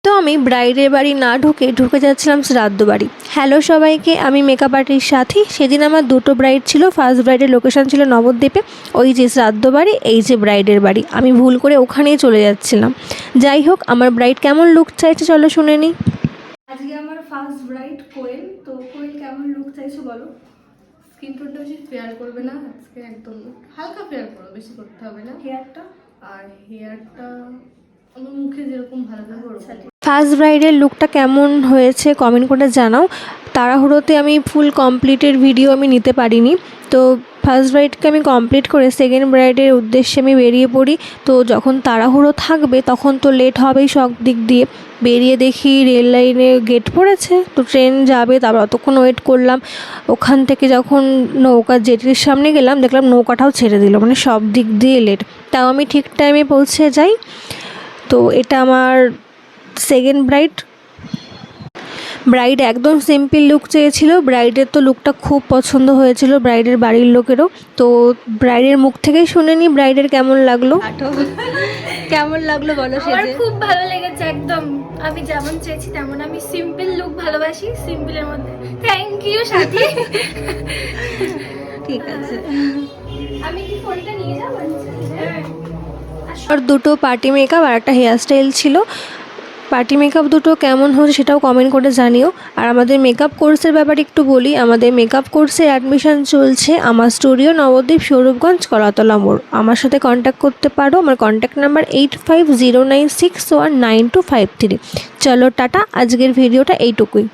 তো আমি ব্রাইডের বাড়ি না ঢুকে যাচ্ছিলাম শ্রাদ্ধ বাড়ি। হ্যালো সবাইকে, আমি মেকআপ আর্টিস্ট সাথী। সেদিন আমার দুটো ব্রাইড ছিল। ফার্স্ট ব্রাইডের লোকেশন ছিল নবদ্বীপে, ওই যে শ্রাদ্ধ বাড়ি, এই যে ব্রাইডের বাড়ি। আমি ভুল করে ওখানেই চলে যাচ্ছিলাম। যাই হোক, আমার ব্রাইড কেমন লুক চাইছে চলো শুনে নিই। আজকে আমার ফার্স্ট ব্রাইড কোয়েল। তো কোয়েল কেমন লুক চাইছো বলো? স্কিন টোনটা বেশি ফেয়ার করবে না আজকে, একদম হালকা ফেয়ার করো, বেশি করতে হবে না। হেয়ারটা আর হেয়ারটা আমার মুখে যেরকম ভালো লাগে ওরকম। ফার্স্ট ব্রাইডের লুকটা কেমন হয়েছে কমেন্ট করে জানাও। তাড়াহুড়োতে আমি ফুল কমপ্লিটের ভিডিও আমি নিতে পারিনি। তো ফার্স্ট ব্রাইডকে আমি কমপ্লিট করে সেকেন্ড ব্রাইডের উদ্দেশ্যে আমি বেরিয়ে পড়ি। তো যখন তাড়াহুড়ো থাকবে তখন তো লেট হবেই সব দিক দিয়ে। বেরিয়ে দেখি রেল লাইনে গেট পড়েছে, তো ট্রেন যাবে, তারপর অতক্ষণ ওয়েট করলাম। ওখান থেকে যখন নৌকা জেটির সামনে গেলাম দেখলাম নৌকাটাও ছেড়ে দিল, মানে সব দিক দিয়ে লেট। তাও আমি ঠিক টাইমে পৌঁছে যাই। তো এটা আমার সেকেন্ড ব্রাইড একদম সিম্পল লুক চেয়েছিল। ব্রাইডের তো লুকটা খুব পছন্দ হয়েছিল ব্রাইডের বাড়ির লোকেরও। তো ব্রাইডের মুখ থেকেই শুনে নি ব্রাইডের কেমন লাগলো। কেমন লাগলো বলো আমার সেজে? খুব ভালো লেগেছে একদম। আমি যেমন চেয়েছি তেমন। আমি সিম্পল লুক ভালোবাসি, সিম্পলের মধ্যে। থ্যাংক ইউ সাথী। ঠিক আছে। আমি কি ফোনটা নিয়ে যাবো? আর দুটো পার্টি মেকআপ আর একটা হেয়ার স্টাইল ছিল। পার্টি মেকআপ দুটো কেমন হয়েছে সেটাও কমেন্ট করে জানিও। আর আমাদের মেকআপ কোর্সের ব্যাপারে একটু বলি। আমাদের মেকআপ কোর্সের অ্যাডমিশন চলছে আমার স্টুডিও নবদ্বীপ সৌরভগঞ্জ কলাতলা মোড়। আমার সাথে কন্ট্যাক্ট করতে পারো। আমার কন্ট্যাক্ট নাম্বার 8509619253। চলো টাটা, আজকের ভিডিওটা এইটুকুই।